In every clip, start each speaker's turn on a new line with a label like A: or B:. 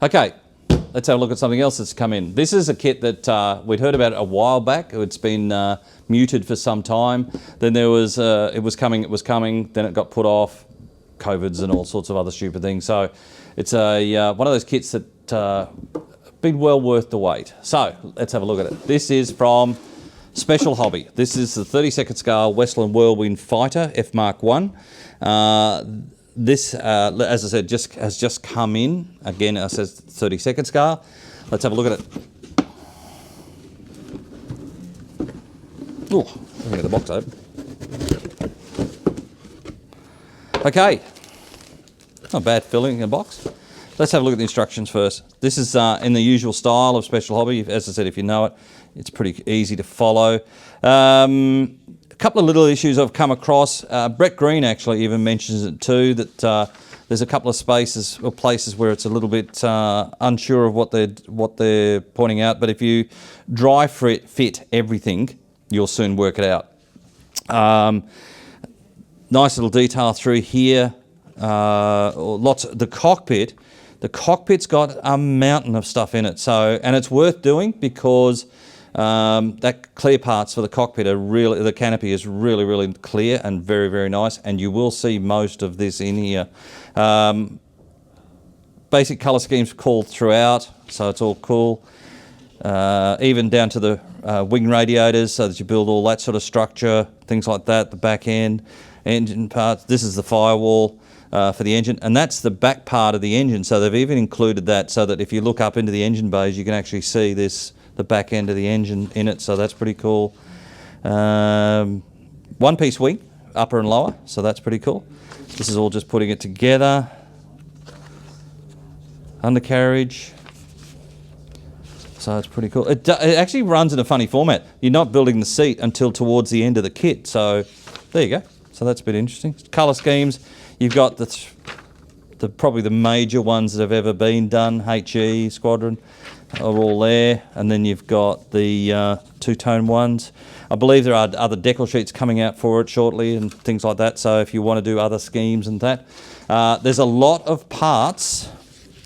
A: Okay, let's have a look at something else that's come in. This is a kit that we'd heard about a while back. It's been muted for some time. Then there was, it was coming, then it got put off, COVIDs and all sorts of other stupid things. So it's a one of those kits that been well worth the wait. So let's have a look at it. This is from Special Hobby. This is the 32nd scale Westland Whirlwind Fighter F Mark 1. This, as I said, has just come in. Again, it says 32nd scale. Let's have a look at it. Oh, let me get the box open. Okay, not bad filling in a box. Let's have a look at the instructions first. This is in the usual style of Special Hobby. As I said, if you know it, it's pretty easy to follow. A couple of little issues I've come across. Brett Green actually even mentions it too, that there's a couple of spaces or places where it's a little bit unsure of what they're pointing out. But if you dry fit everything, you'll soon work it out. Nice little detail through here. The cockpit's got a mountain of stuff in it, and it's worth doing because that clear parts for the cockpit are really, the canopy is really, really clear and very, very nice, and you will see most of this in here. Basic colour schemes called throughout, so it's all cool. Even down to the wing radiators, so that you build all that sort of structure, things like that, the back end, engine parts. This is the firewall for the engine, and that's the back part of the engine, so they've even included that so that if you look up into the engine bays you can actually see the back end of the engine in it, so that's pretty cool. One piece wing, upper and lower, so that's pretty cool. This is all just putting it together. Undercarriage, so it's pretty cool. It actually runs in a funny format. You're not building the seat until towards the end of the kit, so there you go. So that's a bit interesting. Colour schemes, you've got probably the major ones that have ever been done. HE, Squadron are all there, and then you've got the two-tone ones. I believe there are other decal sheets coming out for it shortly and things like that, so if you want to do other schemes and that. There's a lot of parts,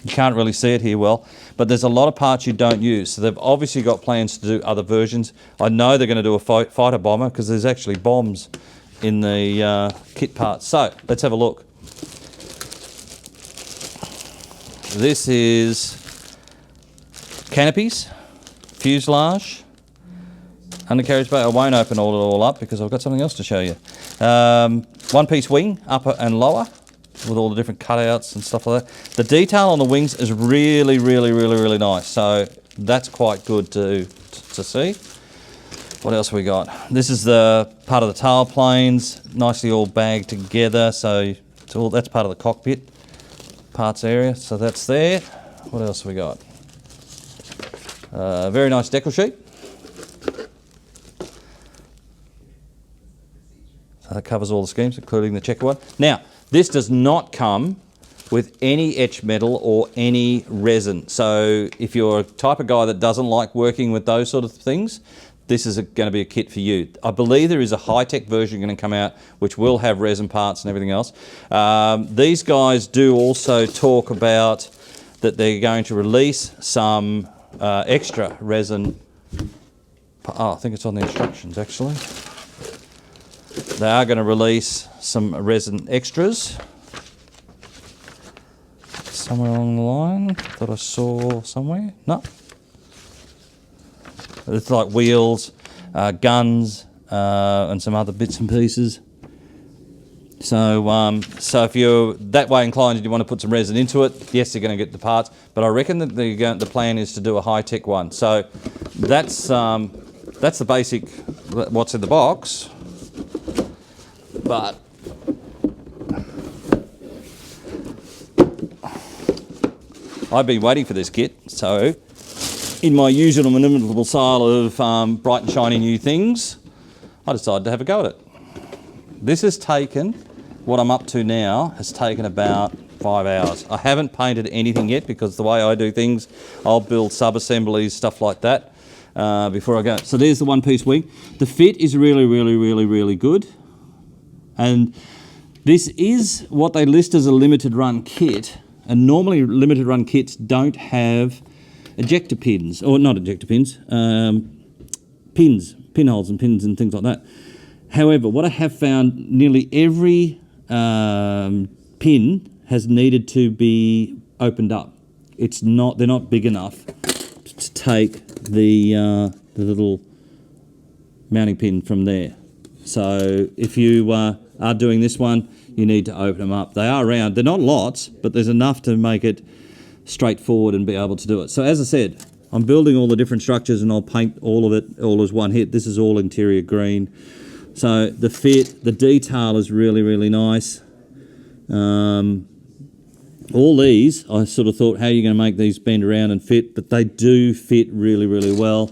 A: you can't really see it here well, but there's a lot of parts you don't use, so they've obviously got plans to do other versions. I know they're going to do a fighter bomber because there's actually bombs in the kit parts. So let's have a look. This is Canopies Fuselage, undercarriage bay. I won't open all up because I've got something else to show you. One piece wing, upper and lower, with all the different cutouts and stuff like that. The detail on the wings is really, really, really, really nice, so that's quite good to see. What else we got? This is the part of the tail planes, nicely all bagged together, so that's part of the cockpit parts area, so that's there. What else we got? Very nice decal sheet. So that covers all the schemes, including the checker one. Now, this does not come with any etch metal or any resin. So if you're a type of guy that doesn't like working with those sort of things, this is going to be a kit for you. I believe there is a high-tech version going to come out which will have resin parts and everything else. These guys do also talk about that they're going to release some extra resin. I think it's on the instructions actually. They are going to release some resin extras somewhere along the line that I saw somewhere. No. It's like wheels, guns, and some other bits and pieces. So, so if you're that way inclined and you want to put some resin into it, yes, you're going to get the parts. But I reckon that the plan is to do a high-tech one. So that's the basic what's in the box. But I've been waiting for this kit, so in my usual inimitable style of bright and shiny new things, I decided to have a go at it. This has taken, what I'm up to now, has taken about 5 hours. I haven't painted anything yet because the way I do things, I'll build sub-assemblies, stuff like that, before I go. So there's the one-piece wing. The fit is really, really, really, really good. And this is what they list as a limited run kit, And normally limited run kits don't have ejector pins, or not ejector pins, pins, pinholes and pins and things like that. However, what I have found, nearly every pin has needed to be opened up. They're not big enough to take the little mounting pin from there. So if you are doing this one, you need to open them up. They are round. They're not lots, but there's enough to make it straightforward and be able to do it. So as I said, I'm building all the different structures and I'll paint all of it all as one hit. This is all interior green. So the fit, the detail is really, really nice. All these, I sort of thought, how are you going to make these bend around and fit? But they do fit really, really well.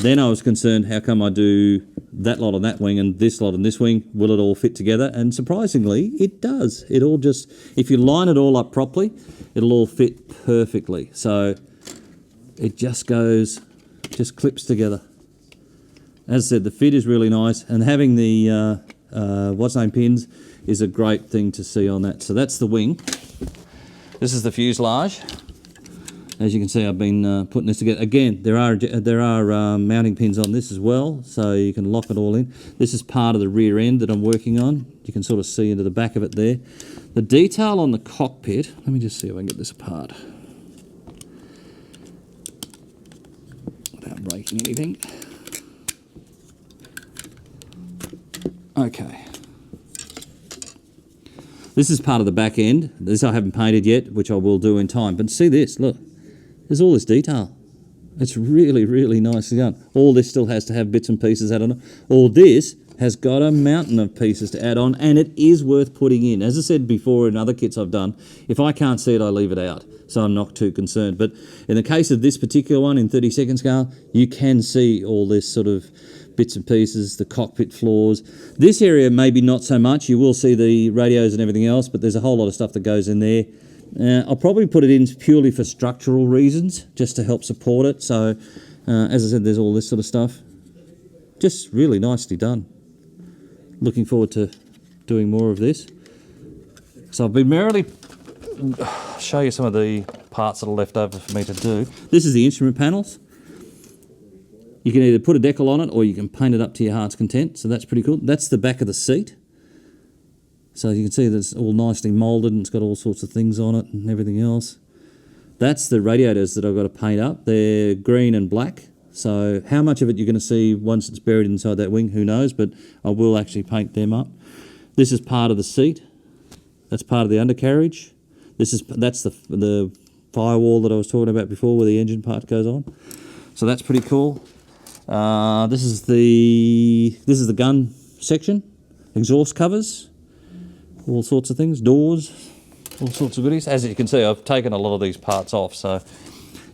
A: Then I was concerned, how come I do that lot on that wing and this lot on this wing? Will it all fit together? And surprisingly, it does. It all just, if you line it all up properly, it'll all fit perfectly. So it just goes, just clips together. As I said, the fit is really nice, and having the what's name pins is a great thing to see on that. So that's the wing. This is the fuselage. As you can see, I've been putting this together. Again, there are mounting pins on this as well, so you can lock it all in. This is part of the rear end that I'm working on. You can sort of see into the back of it there. The detail on the cockpit, let me just see if I can get this apart without breaking anything. Okay. This is part of the back end. This I haven't painted yet, which I will do in time. But see this, look. There's all this detail. It's really, really nicely done. All this still has to have bits and pieces added on. All this has got a mountain of pieces to add on, and it is worth putting in. As I said before in other kits I've done, if I can't see it, I leave it out. So I'm not too concerned. But in the case of this particular one in 32nd scale, you can see all this sort of bits and pieces, the cockpit floors. This area maybe not so much. You will see the radios and everything else, but there's a whole lot of stuff that goes in there. I'll probably put it in purely for structural reasons, just to help support it. So, as I said, there's all this sort of stuff. Just really nicely done. Looking forward to doing more of this. So I'll be merrily show you some of the parts that are left over for me to do. This is the instrument panels. You can either put a decal on it or you can paint it up to your heart's content. So that's pretty cool. That's the back of the seat. So you can see that it's all nicely moulded and it's got all sorts of things on it and everything else. That's the radiators that I've got to paint up. They're green and black. So how much of it you're going to see once it's buried inside that wing, who knows, but I will actually paint them up. This is part of the seat. That's part of the undercarriage. That's the firewall that I was talking about before where the engine part goes on. So that's pretty cool. This is the gun section, exhaust covers, all sorts of things, doors, all sorts of goodies. As you can see, I've taken a lot of these parts off, so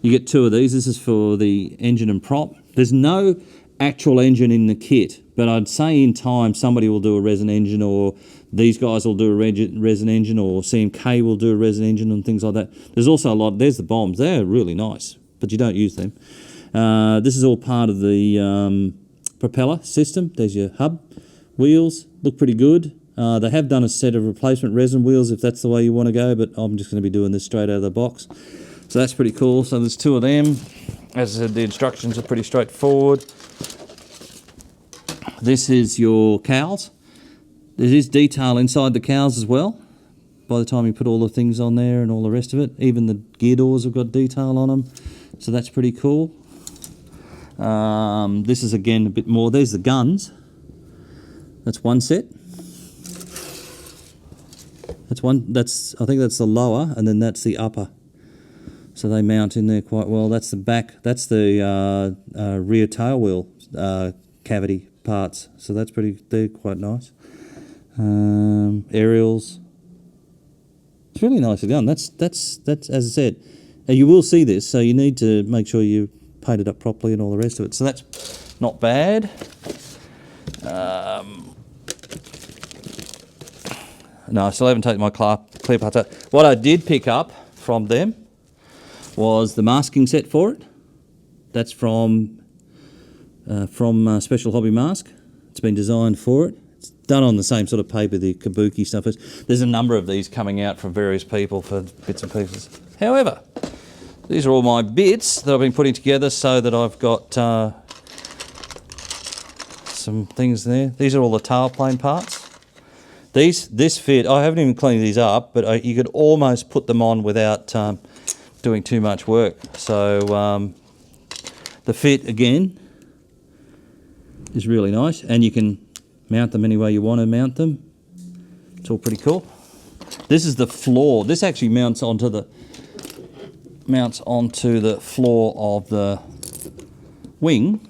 A: you get two of these. This is for the engine and prop. There's no actual engine in the kit, but I'd say in time somebody will do a resin engine, or these guys will do a resin engine, or CMK will do a resin engine and things like that. There's also a lot. There's the bombs. They're really nice, but you don't use them. This is all part of the propeller system. There's your hub. Wheels look pretty good. They have done a set of replacement resin wheels if that's the way you want to go, but I'm just going to be doing this straight out of the box. So that's pretty cool. So there's two of them. As I said, the instructions are pretty straightforward. This is your cowls. There is detail inside the cowls as well. By the time you put all the things on there and all the rest of it, even the gear doors have got detail on them. So that's pretty cool. This is again a bit more. There's the guns. That's one set. I think that's the lower, and then that's the upper. So they mount in there quite well. That's the back. That's the rear tail wheel cavity parts. So they're quite nice. Aerials. It's really nicely done. That's as I said. You will see this, so you need to make sure you paint it up properly and all the rest of it. So that's not bad. No, I still haven't taken my clear parts out. What I did pick up from them was the masking set for it. That's from Special Hobby Mask. It's been designed for it. It's done on the same sort of paper the kabuki stuff is. There's a number of these coming out from various people for bits and pieces. However, these are all my bits that I've been putting together so that I've got some things there. These are all the tailplane parts. This fit, I haven't even cleaned these up, but you could almost put them on without doing too much work. So the fit, again, is really nice, and you can mount them any way you want to mount them. It's all pretty cool. This is the floor. This actually mounts onto the floor of the wing.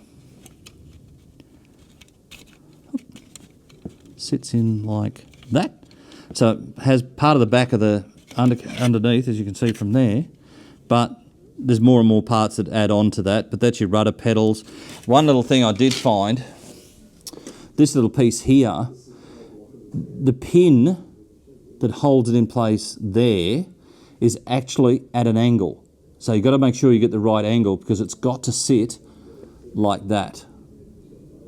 A: Sits in like that. So it has part of the back of the underneath, as you can see from there, but there's more and more parts that add on to that, but that's your rudder pedals. One little thing I did find, this little piece here, the pin that holds it in place there is actually at an angle. So you've got to make sure you get the right angle because it's got to sit like that.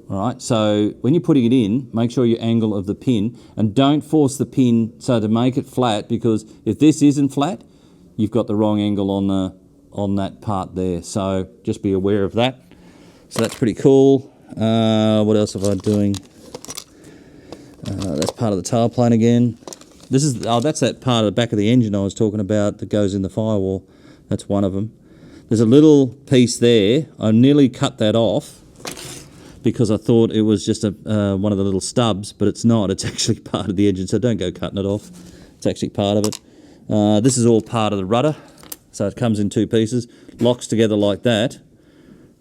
A: All right, so when you're putting it in, make sure your angle of the pin, and don't force the pin so to make it flat, because if this isn't flat, you've got the wrong angle on that part there. So just be aware of that. So that's pretty cool. What else have I doing? That's part of the tailplane again. This is that's that part of the back of the engine I was talking about that goes in the firewall. That's one of them. There's a little piece there. I nearly cut that off because I thought it was just one of the little stubs, but it's not. It's actually part of the engine, so don't go cutting it off. It's actually part of it. This is all part of the rudder, so it comes in two pieces, locks together like that,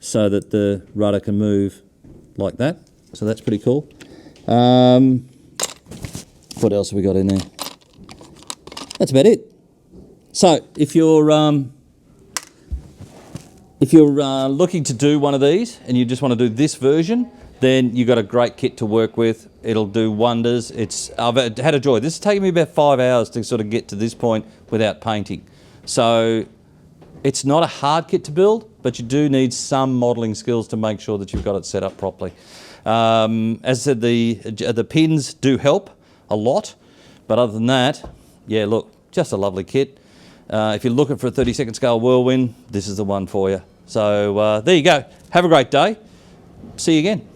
A: so that the rudder can move like that. So that's pretty cool. What else have we got in there? That's about it. So if you're looking to do one of these and you just want to do this version, then you've got a great kit to work with. It'll do wonders. I've had a joy. This has taken me about 5 hours to sort of get to this point without painting. So it's not a hard kit to build, but you do need some modelling skills to make sure that you've got it set up properly. As I said, the pins do help a lot, but other than that, yeah, look, just a lovely kit. If you're looking for a 32nd scale Whirlwind, this is the one for you. So there you go. Have a great day. See you again.